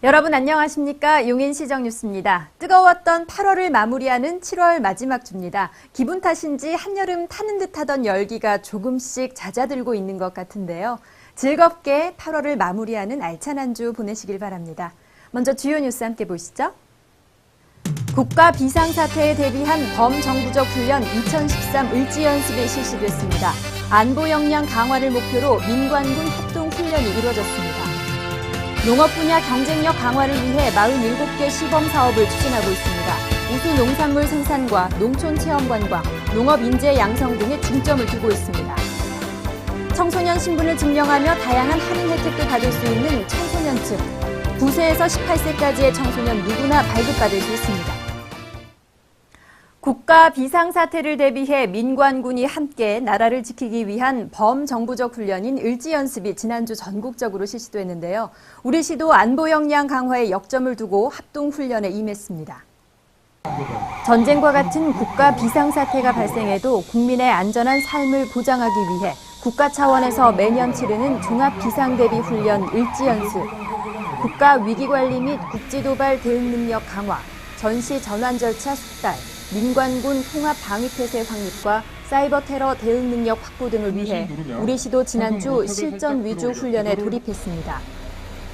여러분 안녕하십니까? 용인시정 뉴스입니다. 뜨거웠던 8월을 마무리하는 7월 마지막 주입니다. 기분 탓인지 한여름 타는 듯하던 열기가 조금씩 잦아들고 있는 것 같은데요. 즐겁게 8월을 마무리하는 알찬 한 주 보내시길 바랍니다. 먼저 주요 뉴스 함께 보시죠. 국가 비상사태에 대비한 범정부적 훈련 2013 을지연습이 실시됐습니다. 안보 역량 강화를 목표로 민관군 합동훈련이 이루어졌습니다. 농업 분야 경쟁력 강화를 위해 47개 시범 사업을 추진하고 있습니다. 우수 농산물 생산과 농촌 체험 관광, 농업 인재 양성 등에 중점을 두고 있습니다. 청소년 신분을 증명하며 다양한 할인 혜택도 받을 수 있는 청소년증. 9세에서 18세까지의 청소년 누구나 발급받을 수 있습니다. 국가 비상사태를 대비해 민관군이 함께 나라를 지키기 위한 범정부적 훈련인 을지연습이 지난주 전국적으로 실시됐는데요. 우리 시도 안보 역량 강화에 역점을 두고 합동훈련에 임했습니다. 전쟁과 같은 국가 비상사태가 발생해도 국민의 안전한 삶을 보장하기 위해 국가 차원에서 매년 치르는 종합비상대비훈련 을지연습. 국가 위기관리 및 국지도발 대응 능력 강화, 전시 전환 절차 숙달, 민관군 통합 방위태세 확립과 사이버 테러 대응 능력 확보 등을 위해 우리 시도 지난주 실전 위주 훈련에 돌입했습니다.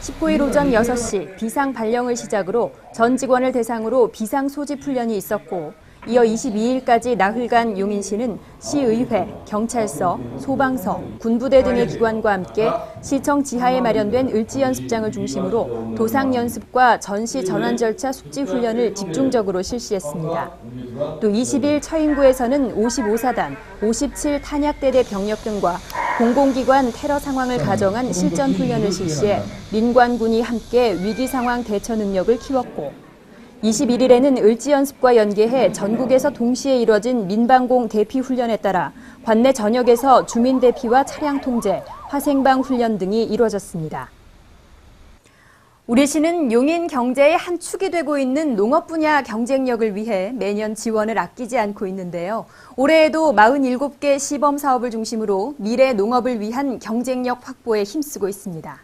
19일 오전 6시 비상 발령을 시작으로 전 직원을 대상으로 비상 소집 훈련이 있었고, 이어 22일까지 나흘간 용인시는 시의회, 경찰서, 소방서, 군부대 등의 기관과 함께 시청 지하에 마련된 을지연습장을 중심으로 도상연습과 전시 전환 절차 숙지 훈련을 집중적으로 실시했습니다. 또 20일 처인구에서는 55사단, 57 탄약대대 병력 등과 공공기관 테러 상황을 가정한 실전 훈련을 실시해 민관군이 함께 위기 상황 대처 능력을 키웠고, 21일에는 을지연습과 연계해 전국에서 동시에 이뤄진 민방공 대피 훈련에 따라 관내 전역에서 주민 대피와 차량 통제, 화생방 훈련 등이 이루어졌습니다. 우리 시는 용인 경제의 한 축이 되고 있는 농업 분야 경쟁력을 위해 매년 지원을 아끼지 않고 있는데요. 올해에도 47개 시범 사업을 중심으로 미래 농업을 위한 경쟁력 확보에 힘쓰고 있습니다.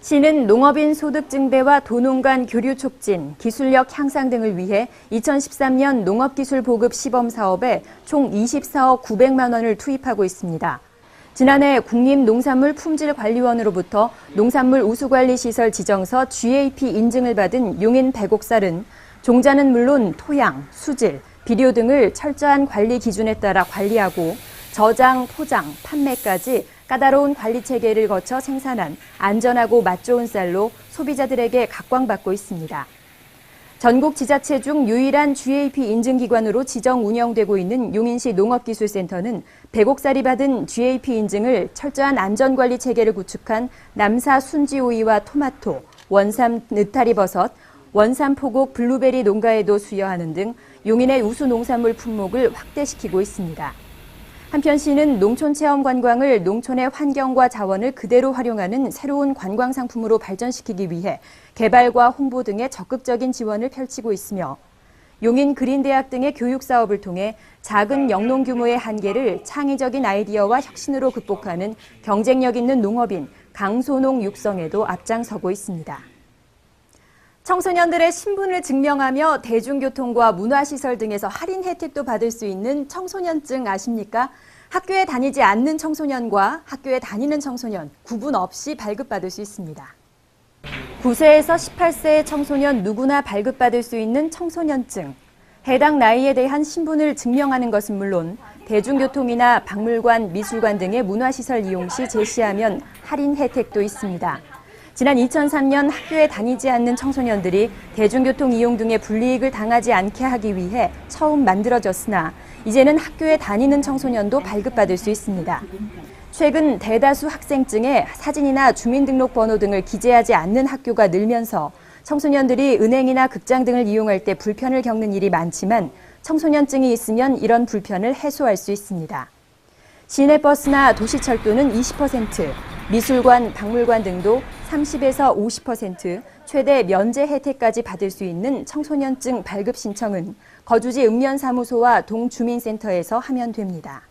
시는 농업인 소득 증대와 도농 간 교류 촉진, 기술력 향상 등을 위해 2013년 농업기술 보급 시범 사업에 총 24억 900만 원을 투입하고 있습니다. 지난해 국립농산물품질관리원으로부터 농산물 우수관리시설 지정서 GAP 인증을 받은 용인 백옥쌀은 종자는 물론 토양, 수질, 비료 등을 철저한 관리 기준에 따라 관리하고 저장, 포장, 판매까지 까다로운 관리 체계를 거쳐 생산한 안전하고 맛 좋은 쌀로 소비자들에게 각광받고 있습니다. 전국 지자체 중 유일한 GAP 인증기관으로 지정 운영되고 있는 용인시 농업기술센터는 백옥쌀이 받은 GAP 인증을 철저한 안전관리 체계를 구축한 남사 순지오이와 토마토, 원삼 느타리버섯, 원삼 포곡 블루베리 농가에도 수여하는 등 용인의 우수 농산물 품목을 확대시키고 있습니다. 한편 시는 농촌 체험 관광을 농촌의 환경과 자원을 그대로 활용하는 새로운 관광 상품으로 발전시키기 위해 개발과 홍보 등의 적극적인 지원을 펼치고 있으며, 용인 그린대학 등의 교육 사업을 통해 작은 영농 규모의 한계를 창의적인 아이디어와 혁신으로 극복하는 경쟁력 있는 농업인 강소농 육성에도 앞장서고 있습니다. 청소년들의 신분을 증명하며 대중교통과 문화시설 등에서 할인 혜택도 받을 수 있는 청소년증 아십니까? 학교에 다니지 않는 청소년과 학교에 다니는 청소년 구분 없이 발급받을 수 있습니다. 9세에서 18세의 청소년 누구나 발급받을 수 있는 청소년증. 해당 나이에 대한 신분을 증명하는 것은 물론 대중교통이나 박물관, 미술관 등의 문화시설 이용 시 제시하면 할인 혜택도 있습니다. 지난 2003년 학교에 다니지 않는 청소년들이 대중교통 이용 등의 불이익을 당하지 않게 하기 위해 처음 만들어졌으나 이제는 학교에 다니는 청소년도 발급받을 수 있습니다. 최근 대다수 학생증에 사진이나 주민등록번호 등을 기재하지 않는 학교가 늘면서 청소년들이 은행이나 극장 등을 이용할 때 불편을 겪는 일이 많지만 청소년증이 있으면 이런 불편을 해소할 수 있습니다. 시내버스나 도시철도는 20%, 미술관, 박물관 등도 30에서 50% 최대 면제 혜택까지 받을 수 있는 청소년증 발급 신청은 거주지 읍면사무소와 동주민센터에서 하면 됩니다.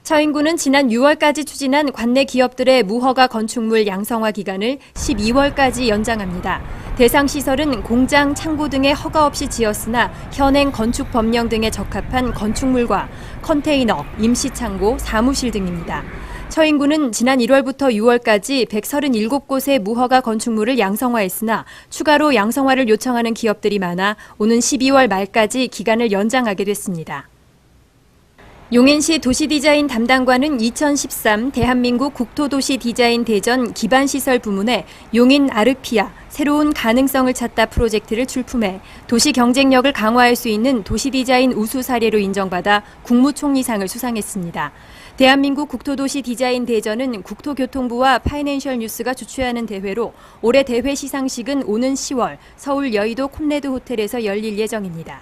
처인구는 지난 6월까지 추진한 관내 기업들의 무허가 건축물 양성화 기간을 12월까지 연장합니다. 대상 시설은 공장, 창고 등의 허가 없이 지었으나 현행 건축 법령 등에 적합한 건축물과 컨테이너, 임시창고, 사무실 등입니다. 처인구는 지난 1월부터 6월까지 137곳의 무허가 건축물을 양성화했으나 추가로 양성화를 요청하는 기업들이 많아 오는 12월 말까지 기간을 연장하게 됐습니다. 용인시 도시디자인 담당관은 2013 대한민국 국토도시디자인 대전 기반시설 부문에 용인 아르피아 새로운 가능성을 찾다 프로젝트를 출품해 도시 경쟁력을 강화할 수 있는 도시디자인 우수 사례로 인정받아 국무총리상을 수상했습니다. 대한민국 국토도시디자인 대전은 국토교통부와 파이낸셜뉴스가 주최하는 대회로 올해 대회 시상식은 오는 10월 서울 여의도 콘레드 호텔에서 열릴 예정입니다.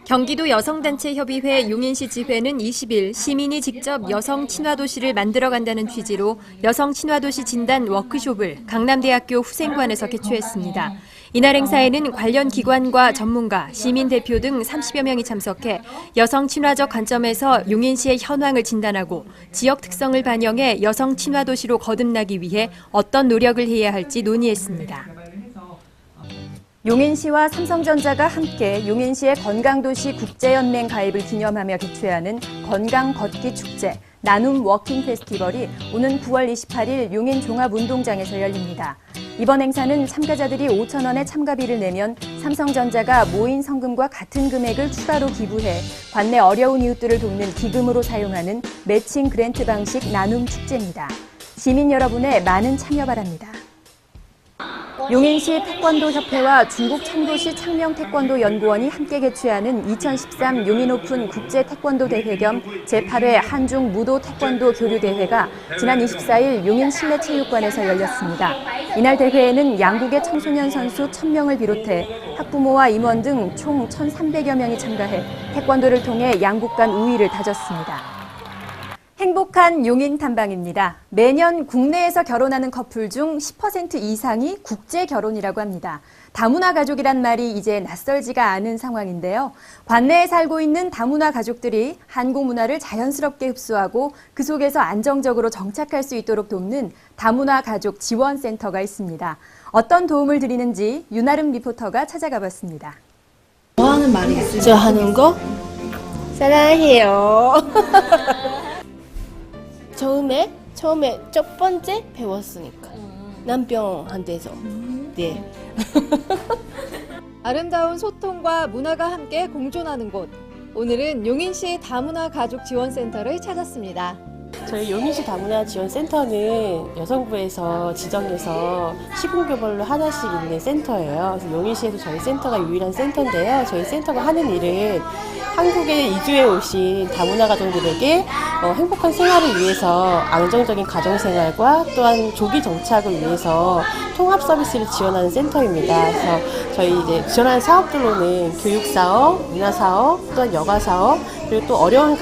경기도 여성단체협의회 용인시 지회는 20일 시민이 직접 여성 친화도시를 만들어간다는 취지로 여성 친화도시 진단 워크숍을 강남대학교 후생관에서 개최했습니다. 이날 행사에는 관련 기관과 전문가, 시민 대표 등 30여 명이 참석해 여성 친화적 관점에서 용인시의 현황을 진단하고 지역 특성을 반영해 여성 친화도시로 거듭나기 위해 어떤 노력을 해야 할지 논의했습니다. 용인시와 삼성전자가 함께 용인시의 건강도시 국제연맹 가입을 기념하며 개최하는 건강걷기축제 나눔 워킹 페스티벌이 오는 9월 28일 용인 종합운동장에서 열립니다. 이번 행사는 참가자들이 5,000원의 참가비를 내면 삼성전자가 모인 성금과 같은 금액을 추가로 기부해 관내 어려운 이웃들을 돕는 기금으로 사용하는 매칭 그랜트 방식 나눔 축제입니다. 시민 여러분의 많은 참여 바랍니다. 용인시 태권도협회와 중국 청도시 창명태권도연구원이 함께 개최하는 2013 용인오픈 국제태권도대회 겸 제8회 한중 무도 태권도 교류대회가 지난 24일 용인 실내체육관에서 열렸습니다. 이날 대회에는 양국의 청소년 선수 1,000명을 비롯해 학부모와 임원 등 총 1,300여 명이 참가해 태권도를 통해 양국 간 우위를 다졌습니다. 행복한 용인 탐방입니다. 매년 국내에서 결혼하는 커플 중 10% 이상이 국제 결혼이라고 합니다. 다문화 가족이란 말이 이제 낯설지가 않은 상황인데요. 관내에 살고 있는 다문화 가족들이 한국 문화를 자연스럽게 흡수하고 그 속에서 안정적으로 정착할 수 있도록 돕는 다문화 가족 지원센터가 있습니다. 어떤 도움을 드리는지 윤아름 리포터가 찾아가 봤습니다. 뭐 하는 말이 있어요? 저 하는 거? 사랑해요. 처음에 첫 번째 배웠으니까 남편한테서. 네. 아름다운 소통과 문화가 함께 공존하는 곳. 오늘은 용인시 다문화 가족 지원센터를 찾았습니다. 저희 용인시 다문화 지원센터는 여성부에서 지정해서 시군교별로 하나씩 있는 센터예요. 그래서 용인시에도 저희 센터가 유일한 센터인데요. 저희 센터가 하는 일은 한국에 이주해 오신 다문화 가정들에게 행복한 생활을 위해서 안정적인 가정생활과 또한 조기 정착을 위해서 통합 서비스를 지원하는 센터입니다. 그래서 저희 이제 지원하는 사업들로는 교육사업, 문화사업, 또한 여가사업, 그리고 또 어려운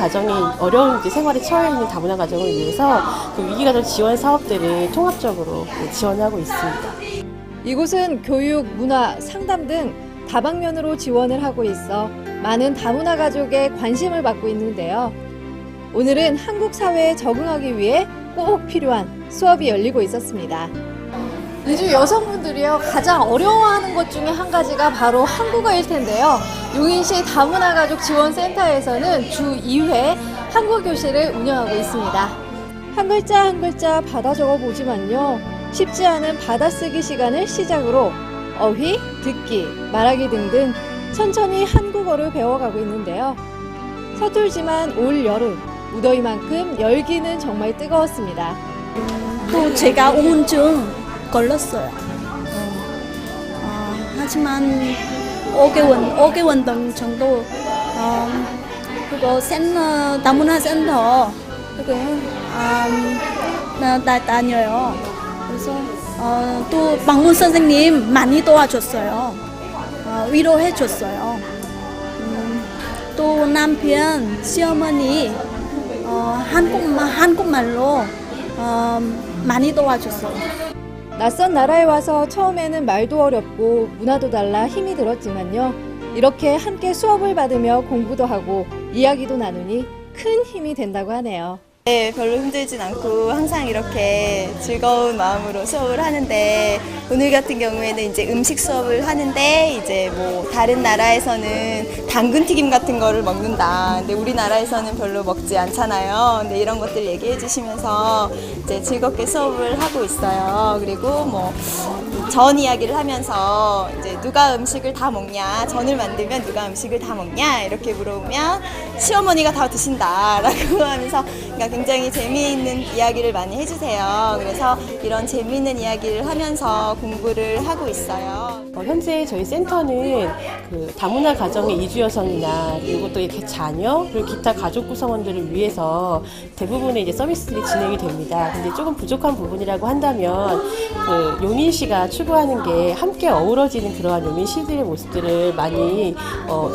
이제 생활에 처해 있는 다문화 가정을 위해서 그 위기가정 지원 사업들을 통합적으로 지원하고 있습니다. 이곳은 교육, 문화, 상담 등 다방면으로 지원을 하고 있어 많은 다문화 가족의 관심을 받고 있는데요. 오늘은 한국 사회에 적응하기 위해 꼭 필요한 수업이 열리고 있었습니다. 이주 여성분들이요 가장 어려워하는 것 중에 한 가지가 바로 한국어일 텐데요. 용인시 다문화 가족 지원센터에서는 주 2회 한국 교실을 운영하고 있습니다. 한 글자 한 글자 받아 적어 보지만요. 쉽지 않은 받아쓰기 시간을 시작으로 어휘, 듣기, 말하기 등등 천천히 한국어를 배워가고 있는데요. 서툴지만 올 여름 무더위만큼 열기는 정말 뜨거웠습니다. 또 제가 우울증 걸렸어요. 하지만 5개월 정도 그거 다문화 센터 그거 다녀요. 그래서 또 방문 선생님 많이 도와줬어요. 위로해줬어요. 또 남편, 시어머니 한국말로 많이 도와줬어요. 낯선 나라에 와서 처음에는 말도 어렵고 문화도 달라 힘이 들었지만요. 이렇게 함께 수업을 받으며 공부도 하고 이야기도 나누니 큰 힘이 된다고 하네요. 네, 별로 힘들진 않고 항상 이렇게 즐거운 마음으로 수업을 하는데 오늘 같은 경우에는 이제 음식 수업을 하는데 이제 뭐 다른 나라에서는 당근 튀김 같은 거를 먹는다. 근데 우리나라에서는 별로 먹지 않잖아요. 근데 이런 것들 얘기해 주시면서 이제 즐겁게 수업을 하고 있어요. 그리고 뭐 전 이야기를 하면서 이제 누가 음식을 다 먹냐, 전을 만들면 누가 음식을 다 먹냐 이렇게 물어보면 시어머니가 다 드신다라고 하면서 그러니까 굉장히 재미있는 이야기를 많이 해주세요. 그래서 이런 재미있는 이야기를 하면서 공부를 하고 있어요. 현재 저희 센터는 그 다문화 가정의 이주 여성이나 그리고 또 이렇게 자녀 그리고 기타 가족 구성원들을 위해서 대부분의 이제 서비스들이 진행이 됩니다. 근데 조금 부족한 부분이라고 한다면 그 용인시가 추구하는 게 함께 어우러지는 그러한 용인시들의 모습들을 많이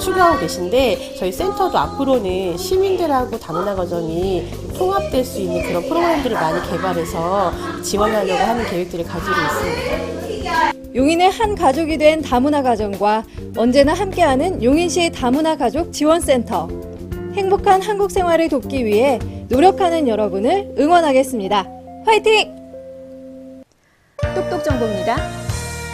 추구하고 계신데 저희 센터도 앞으로는 시민들하고 다문화 가정이 통합될 수 있는 그런 프로그램들을 많이 개발해서 지원하려고 하는 계획들을 가지고 있습니다. 용인의 한 가족이 된 다문화 가정과 언제나 함께하는 용인시 다문화 가족 지원센터. 행복한 한국 생활을 돕기 위해 노력하는 여러분을 응원하겠습니다. 화이팅! 똑똑 정보입니다.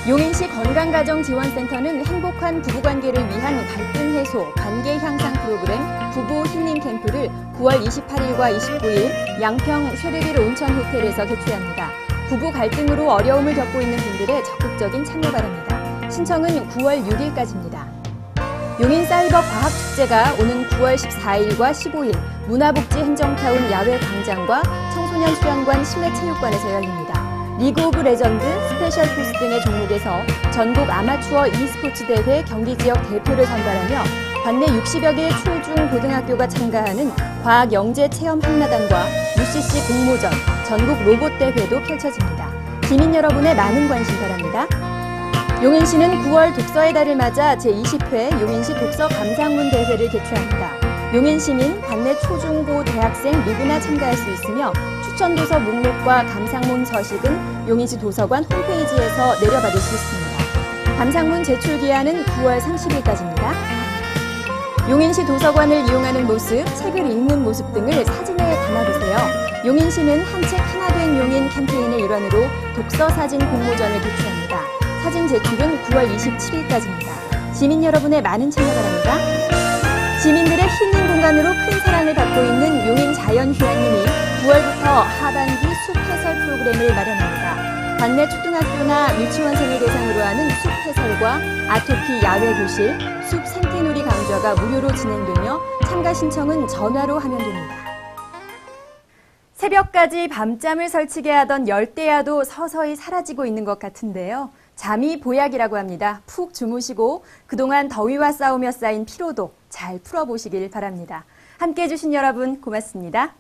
용인시 건강가정지원센터는 행복한 부부관계를 위한 갈등 해소, 관계 향상 프로그램 부부 힐링 캠프를 9월 28일과 29일 양평 쉐르빌 온천 호텔에서 개최합니다. 부부 갈등으로 어려움을 겪고 있는 분들의 적극적인 참여 바랍니다. 신청은 9월 6일까지입니다. 용인사이버과학축제가 오는 9월 14일과 15일 문화복지행정타운 야외광장과 청소년수련관 실내체육관에서 열립니다. 리그 오브 레전드, 스페셜 포스 등의 종목에서 전국 아마추어 e스포츠 대회 경기 지역 대표를 선발하며 관내 60여 개의 초중 고등학교가 참가하는 과학 영재 체험 한라단과 UCC 공모전, 전국 로봇 대회도 펼쳐집니다. 시민 여러분의 많은 관심 바랍니다. 용인시는 9월 독서의 달을 맞아 제20회 용인시 독서 감상문 대회를 개최합니다. 용인시민, 관내 초중고 대학생 누구나 참가할 수 있으며 추천 도서 목록과 감상문 서식은 용인시 도서관 홈페이지에서 내려받을 수 있습니다. 감상문 제출 기한은 9월 30일까지입니다. 용인시 도서관을 이용하는 모습, 책을 읽는 모습 등을 사진에 담아보세요. 용인시는 한 책 하나 된 용인 캠페인의 일환으로 독서 사진 공모전을 개최합니다. 사진 제출은 9월 27일까지입니다. 시민 여러분의 많은 참여 바랍니다. 시민들의 힐링 공간으로 큰 사랑을 받고 있는 용인 자연휴양림이 9월부터 하반기 숲 해설 프로그램을 마련합니다. 관내 초등학교나 유치원생을 대상으로 하는 숲 해설과 아토피 야외 교실, 숲 생태놀이 강좌가 무료로 진행되며 참가 신청은 전화로 하면 됩니다. 새벽까지 밤잠을 설치게 하던 열대야도 서서히 사라지고 있는 것 같은데요. 잠이 보약이라고 합니다. 푹 주무시고 그동안 더위와 싸우며 쌓인 피로도 잘 풀어보시길 바랍니다. 함께해 주신 여러분 고맙습니다.